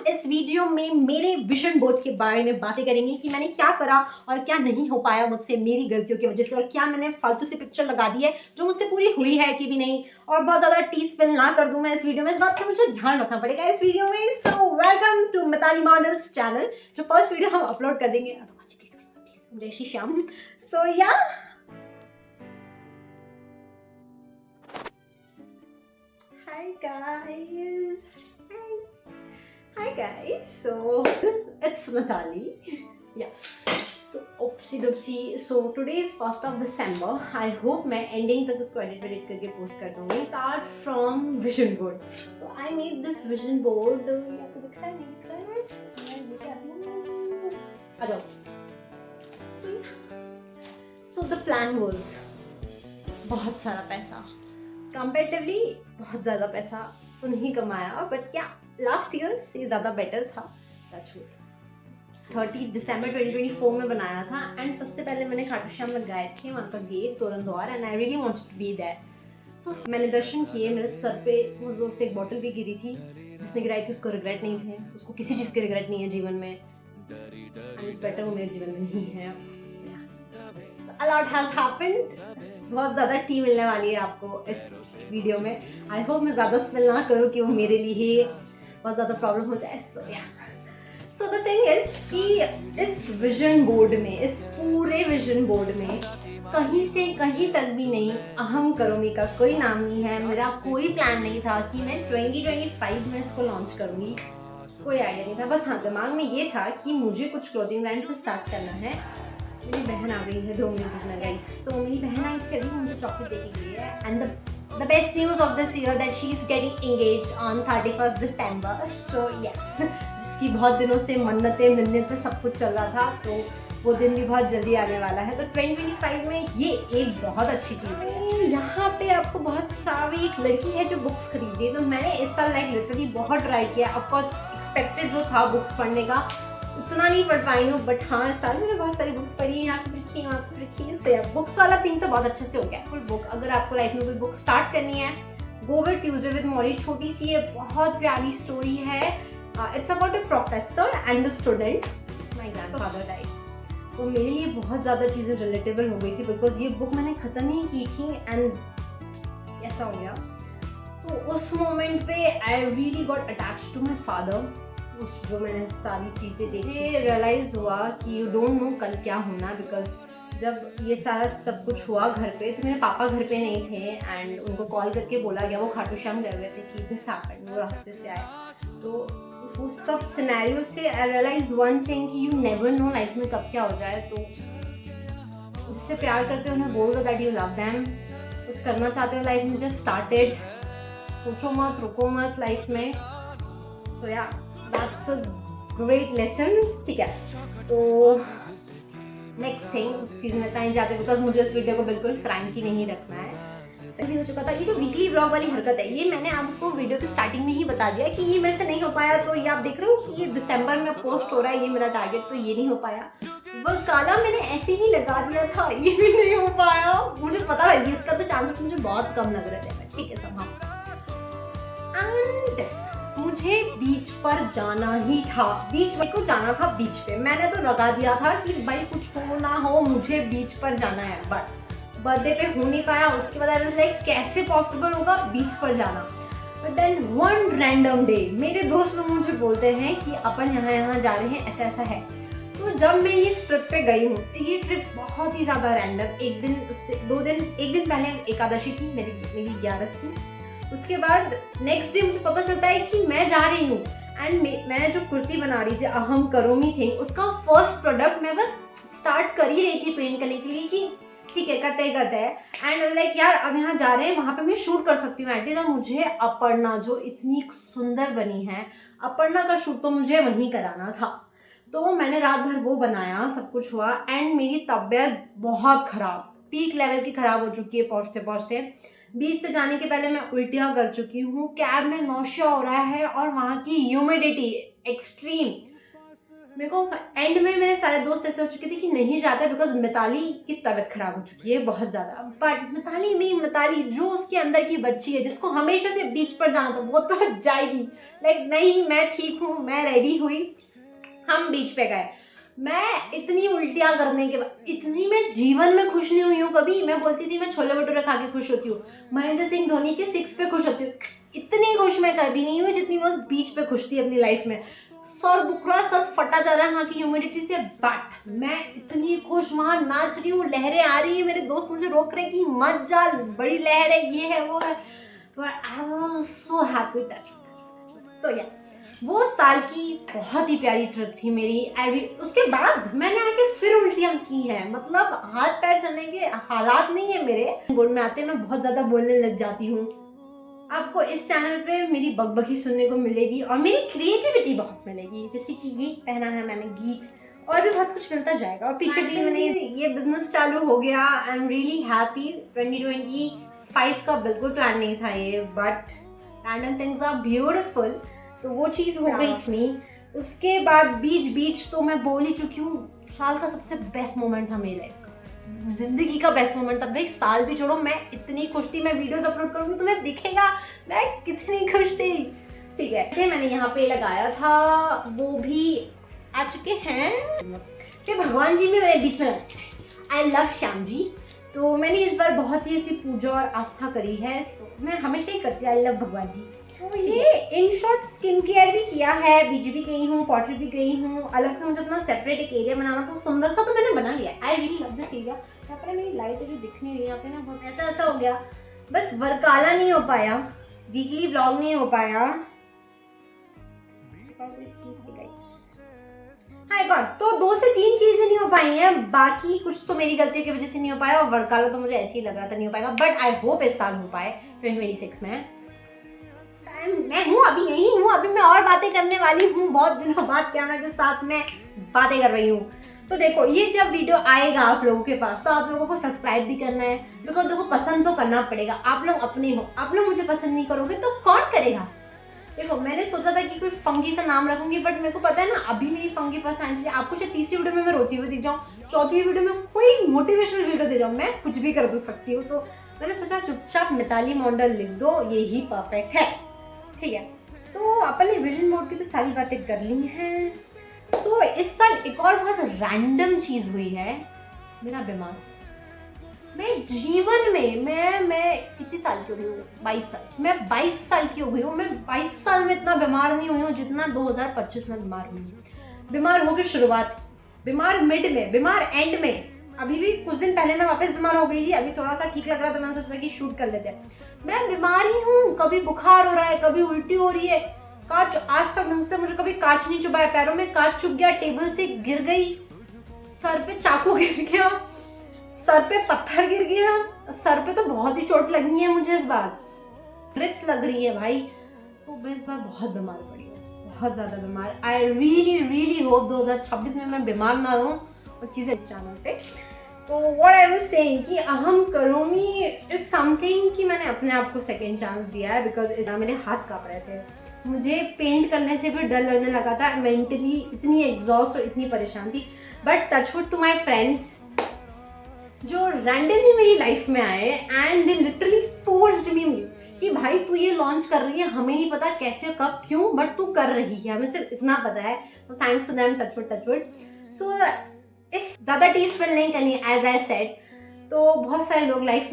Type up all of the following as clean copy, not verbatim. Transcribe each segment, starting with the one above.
इस वीडियो में मेरे विजन बोर्ड के बारे में बातें करेंगे कि मैंने क्या करा और क्या नहीं हो पाया मुझसे मेरी गलतियों की वजह से, और क्या मैंने फालतू से पिक्चर लगा दी है जो मुझसे पूरी हुई है कि भी नहीं, और बहुत ज़्यादा टी स्पिल ना कर दूं मैं इस वीडियो में। इस बात का मुझे ध्यान रखना पड़ेगा इस वीडियो में। So welcome to Mitali models channel, जो फर्स्ट वीडियो हम अपलोड कर देंगे। जय श्री श्याम। सो या hi guys. Hi guys. So it's Mitali. Yeah. So oopsie doopsie. So today is 1st of December. I hope मैं ending तक इसको edit करके post कर दूँगी. Start from vision board. So I made this vision board. आपको दिख रहा है नहीं दिख रहा है? मैं दिखा दूँ. आ जाओ. So the plan was बहुत सारा पैसा. कंपेरेटिवली बहुत ज़्यादा पैसा तो नहीं कमाया, बट क्या लास्ट ईयर से ज़्यादा बेटर था। 30 दिसंबर 2024 में बनाया था, एंड सबसे पहले मैंने खाटू श्याम में गए थे, वहाँ का गेट तोरण द्वार, and I really wanted to be there. So मैंने दर्शन किए, मेरे सर पे बहुत जोर से एक बॉटल भी गिरी थी, जिसने गिराई थी उसको रिग्रेट नहीं थे, उसको किसी चीज़ के रिग्रेट नहीं है जीवन में, एंड इट्स बेटर वो मेरे जीवन में नहीं है। A lot has happened. बहुत ज़्यादा टी मिलने वाली है आपको इस वीडियो में। आई होप मैं ज़्यादा स्पेल ना करूँ कि वो मेरे लिए ही बहुत ज़्यादा प्रॉब्लम हो जाए। सो द थिंग इज कि इस विजन बोर्ड में, इस पूरे विजन बोर्ड में कहीं से कहीं तक भी नहीं अहम करोमी का कोई नाम नहीं है। मेरा कोई प्लान नहीं था कि मैं 2025 में इसको लॉन्च करूँगी, कोई आइडिया नहीं था। बस हाँ, दिमाग में ये था कि मुझे कुछ क्लोथिंग ब्रांड से स्टार्ट करना है। मेरी बहन आ गई है 2 मिनट में गाइस, तो मेरी बहन आई थी अभी, मुझे चॉकलेट दे के गई है। And the best news of this year that she is getting engaged on 31st December. So yes, जिसकी बहुत दिनों से मन्नतें मिन्नतें सब कुछ चल रहा था, तो वो दिन भी बहुत जल्दी आने वाला है। तो 2025 में ये एक बहुत अच्छी चीज़ है। यहाँ पे आपको बहुत सारी एक लड़की है जो बुक्स खरीदी है, तो मैंने इस साल लाइक लिटरली बहुत ट्राई किया। ऑफकोर्स एक्सपेक्टेड जो था बुक्स पढ़ने का उतना नहीं पढ़ पाई हूँ, बट हाँ इस साल मैंने बहुत सारी बुक्स पढ़ी हैं। यहाँ पे रखी है, यहाँ पे रखी है। सो बुक्स वाला थिंग तो बहुत अच्छे से हो गया। फुल बुक, अगर आपको लाइफ में कोई बुक स्टार्ट करनी है, गो विद ट्यूजडे विद मॉरी। छोटी सी है, बहुत प्यारी स्टोरी है। It's about a professor and a student. My grandfather died. तो मेरे लिए बहुत ज़्यादा चीज़ें रिलेटेबल हो गई थी, बिकॉज ये बुक मैंने ख़त्म ही की थी, एंड ऐसा हो गया। तो उस मोमेंट पे I really got attached to my father. उस जो मैंने सारी चीज़ें देखी, रियलाइज़ हुआ कि यू डोंट नो कल क्या होना। बिकॉज जब ये सारा सब कुछ हुआ घर पे, तो मेरे पापा घर पे नहीं थे, एंड उनको कॉल करके बोला गया, वो खाटू श्याम गए हुए थे, कि दिस हैपेंड, वो रास्ते से आए। तो वो सब सिनेरियो से आई रियलाइज वन थिंग कि यू नेवर नो लाइफ में कब क्या हो जाए। तो जिससे प्यार करते हो उन्हें बोल दो दैट यू लव देम। कुछ करना चाहते हो लाइफ में, जस्ट स्टार्टेड। सोचो मत, रुको मत लाइफ में। सो या दैट्स अ ग्रेट लेसन। ठीक है, तो नेक्स्ट थिंग उस चीज़ में कहीं जाते, बिकॉज मुझे इस वीडियो को बिल्कुल फ्रैंक ही नहीं रखना है। सही हो चुका था। ये जो वीकली व्लॉग वाली हरकत है, ये मैंने आपको वीडियो की स्टार्टिंग में ही बता दिया कि ये मेरे से नहीं हो पाया। तो ये आप देख रहे हो कि ये दिसंबर में पोस्ट हो रहा है, ये मेरा टारगेट, तो ये नहीं हो पाया। वो काला मैंने ऐसे ही लगा दिया था, ये भी नहीं हो पाया। मुझे पता है इसका तो चांसेस मुझे बहुत कम लग रहे थे। ठीक है सब, हाँ। एंड मुझे बीच पर जाना ही था, बीच में को जाना था। बीच पे मैंने तो लगा दिया था कि भाई कुछ हो ना हो, मुझे बीच पर जाना है। बट बर्थडे पे हो नहीं पाया। उसके बाद आई वाज लाइक कैसे पॉसिबल होगा बीच पर जाना। But then one random day मेरे दोस्त लोग मुझे बोलते हैं कि अपन यहाँ जा रहे हैं, ऐसा ऐसा है। तो जब मैं इस ट्रिप पे गई हूँ, ये ट्रिप बहुत ही ज़्यादा रैंडम। एक दिन उससे 2 दिन, एक दिन पहले एकादशी थी, मेरी 11 थी। उसके बाद नेक्स्ट डे मुझे पता चलता है कि मैं जा रही हूँ, एंड मैंने जो कुर्ती बना रही थी, अहम करोमी थी, उसका फर्स्ट प्रोडक्ट मैं बस स्टार्ट कर ही रही थी पेंट करने के लिए कि ठीक है करते हैं। एंड लाइक यार अब यहाँ जा रहे हैं, वहाँ पे मैं शूट कर सकती हूँ एटलीस्ट। और मुझे अपर्णा जो इतनी सुंदर बनी है, अपर्णा का शूट तो मुझे वहीं कराना था। तो मैंने रात भर वो बनाया, सब कुछ हुआ, एंड मेरी तबीयत बहुत ख़राब, पीक लेवल की ख़राब हो चुकी है। पहुँचते पहुँचते बीच से जाने के पहले मैं उल्टियाँ कर चुकी हूँ, कैब में नौशिया हो रहा है, और वहाँ की ह्यूमिडिटी एक्सट्रीम। मेरे को एंड में मेरे सारे दोस्त ऐसे हो चुके थे कि नहीं जाता बिकॉज मिताली की तबीयत खराब हो चुकी है बहुत ज़्यादा। बट मिताली जो उसके अंदर की बच्ची है जिसको हमेशा से बीच पर जाना था वो तो जाएगी। लाइक नहीं, मैं ठीक हूँ, मैं रेडी हुई, हम बीच पे गए। मैं इतनी उल्टियाँ करने के बाद इतनी मैं जीवन में खुश नहीं हुई हूँ कभी। मैं बोलती थी मैं छोले भटूरे खा के खुश होती हूँ, महेंद्र सिंह धोनी के 6 पे खुश होती हूँ, इतनी खुश मैं कभी नहीं हुई जितनी मैं उस बीच पे खुश थी अपनी लाइफ में। सर दुख रहा, सर फटा जा रहा है वहाँ की ह्यूमिडिटी से, बट मैं इतनी खुश वहाँ नाच रही हूँ, लहरें आ रही है, मेरे दोस्त मुझे रोक रहे हैं कि मत जा, बड़ी लहर है, ये है वो है, but I was so happy. तो या वो साल की बहुत ही प्यारी ट्रिप थी मेरी। उसके बाद मैंने आके फिर उल्टियाँ की हैं, मतलब हाथ पैर चलने के हालात नहीं है मेरे। गुड़ में आते मैं बहुत ज़्यादा बोलने लग जाती हूँ। आपको इस चैनल पे मेरी बकबकी सुनने को मिलेगी और मेरी क्रिएटिविटी बहुत मिलेगी, जैसे कि ये पहना है मैंने गीत, और भी बहुत कुछ मिलता जाएगा। और पीछे भी मैंने ये बिजनेस चालू हो गया। आई एम रियली हैप्पी। 2025 का बिल्कुल प्लान नहीं था ये, but random things are beautiful, तो वो चीज़ हो गई थी। उसके बाद बीच तो मैं बोल ही चुकी हूँ, साल का सबसे बेस्ट मोमेंट था मेरी लाइफ, जिंदगी का बेस्ट मोमेंट था भाई। साल भी छोड़ो, मैं इतनी खुश थी, मैं वीडियोस अपलोड करूंगी तुम्हें दिखेगा मैं कितनी खुश थी। ठीक है, फिर मैंने यहाँ पे लगाया था, वो भी आ चुके हैं। फिर भगवान जी में मेरे बीच में आई लव श्याम जी, तो मैंने इस बार बहुत ही ऐसी पूजा और आस्था करी है। मैं हमेशा ही करती हूँ आई लव भगवान जी। तो ये इन शॉर्ट स्किन केयर भी किया है, बीच भी गई हूँ, पॉटरी भी गई हूँ। अलग से मुझे अपना सेपरेट एक एरिया बनाना था, सुंदर सा, तो मैंने बना लिया। I really love this area. यहाँ पर मेरी लाइट है जो दिख नहीं रही है यहाँ पे ना, बहुत ऐसा हो गया। बस वर्काला नहीं हो पाया, वीकली ब्लॉग नहीं हो पाया। हाँ एक और, तो 2 से 3 चीजें नहीं हो पाई हैं, बाकी कुछ तो मेरी गलतियों की वजह से नहीं हो पाया। और वर्काला तो मुझे ऐसे ही लग रहा था नहीं हो पाएगा, बट आई होप इस साल हो पाए 2026 में। मैं हूँ अभी यही हूँ, अभी मैं और बातें करने वाली हूँ, बहुत दिनों बाद कैमरा के साथ में बातें कर रही हूँ। तो देखो ये जब वीडियो आएगा आप लोगों के पास, तो आप लोगों को सब्सक्राइब भी करना है, बिकॉज देखो पसंद तो करना पड़ेगा। आप लोग अपने हो, आप लोग मुझे पसंद नहीं करोगे तो कौन करेगा। देखो मैंने सोचा था कि कोई फंगी सा नाम रखूंगी, बट मेरे को पता है ना अभी मेरी फंगी पर्सनैलिटी, आपको शायद तीसरी वीडियो में मैं रोती हुई दिख जाऊँ, चौथी वीडियो में कोई मोटिवेशनल वीडियो दे जाऊँ, मैं कुछ भी कर दो सकती हूँ। तो मैंने सोचा चुपचाप मिताली मॉडल लिख दो, यही परफेक्ट है। ठीक है, तो अपन ने विजन बोर्ड की तो सारी बातें कर ली हैं। तो इस साल एक और बहुत रैंडम चीज हुई है, मेरा बीमार। मैं जीवन में मैं कितनी साल की हो गई हूँ, 22 साल। मैं 22 साल की हो गई हूँ। मैं 22 साल में इतना बीमार नहीं हुई हूँ जितना 2025 में बीमार हुई हूँ। बीमार होकर शुरुआत, बीमार मिड में, बीमार एंड में। अभी भी कुछ दिन पहले मैं वापस बीमार हो गई थी, अभी थोड़ा सा ठीक लग रहा था, मैंने सोचा कि शूट कर लेते हैं। मैं बीमार ही हूँ, कभी बुखार हो रहा है, कभी उल्टी हो रही है, कांच आज तक ढंग से मुझे कभी कांच नहीं चुभाया, पैरों में कांच चुभ गया, टेबल से गिर गई, सर पे चाकू गिर गया, सर पे पत्थर गिर गया, सर पे तो बहुत ही चोट लगी है मुझे इस बार, ड्रिप्स लग रही है भाई। तो मैं इस बार बहुत बीमार पड़ी हूँ, बहुत ज्यादा बीमार। आई रियली होप 2026 में मैं बीमार ना रहूं और चीजें इस चैनल पे। तो व्हाट आई वाज सेइंग कि हम करूँगी इज समथिंग कि मैंने अपने आप को सेकेंड चांस दिया है, बिकॉज मेरे हाथ कांप रहे थे, मुझे पेंट करने से भी डर लगने लगा था, मेंटली इतनी एग्जॉस्ट और इतनी परेशान थी। But touchwood to my friends जो रैंडमली मेरी लाइफ में आए and they literally forced me कि भाई तू ये लॉन्च कर रही है, हमें नहीं पता कैसे कब क्यों, बट तू कर रही है, हमें सिर्फ इतना पता है। तो थैंक्स टू देम, टचवुड। सो इस ज़्यादा टी स्पेल नहीं करनी एज आई सेड। तो बहुत सारे लोग लाइफ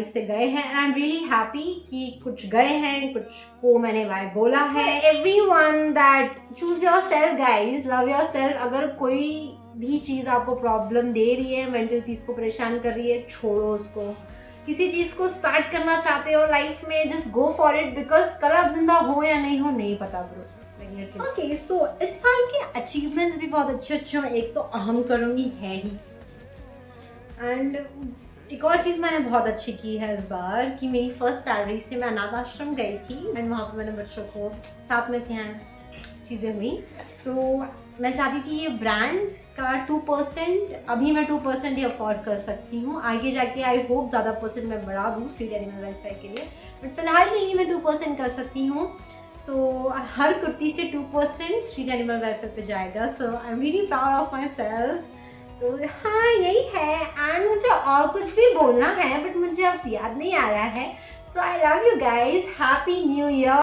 से गए हैं and I am really happy कि कुछ गए हैं, कुछ को मैंने वाई बोला है। Everyone that choose your self guys, love your self. अगर कोई भी चीज़ आपको प्रॉब्लम दे रही है, मेंटल पीस को परेशान कर रही है, छोड़ो उसको। किसी चीज़ को स्टार्ट करना चाहते हो लाइफ में, just go for it, because कल आप जिंदा हो या नहीं हो नहीं पता ब्रो। ओके, सो इस साल के अचीवमेंट्स भी बहुत अच्छे हैं। एक तो अहम करूँगी है ही, एंड एक और चीज़ मैंने बहुत अच्छी की है इस बार कि मेरी फर्स्ट सैलरी से मैं अनाथ आश्रम गई थी एंड वहाँ पर मैंने बच्चों को साथ में थे, चीज़ें हुई। सो मैं चाहती थी ये ब्रांड का 2%, अभी मैं 2% ही अफोर्ड कर सकती हूँ, आगे जाके आई होप ज़्यादा परसेंट मैं बढ़ा दूँ स्ट्रीट एनिमल वेलफेयर के लिए, बट फिलहाल के लिए मैं 2% कर सकती हूँ। सो हर कुर्ती से 2% स्ट्रीट एनिमल वेलफेयर पे जाएगा. So I am really proud of myself. तो हाँ यही है. एंड मुझे और कुछ भी बोलना है बट मुझे अब याद नहीं आ रहा है. So I love you guys. Happy new year.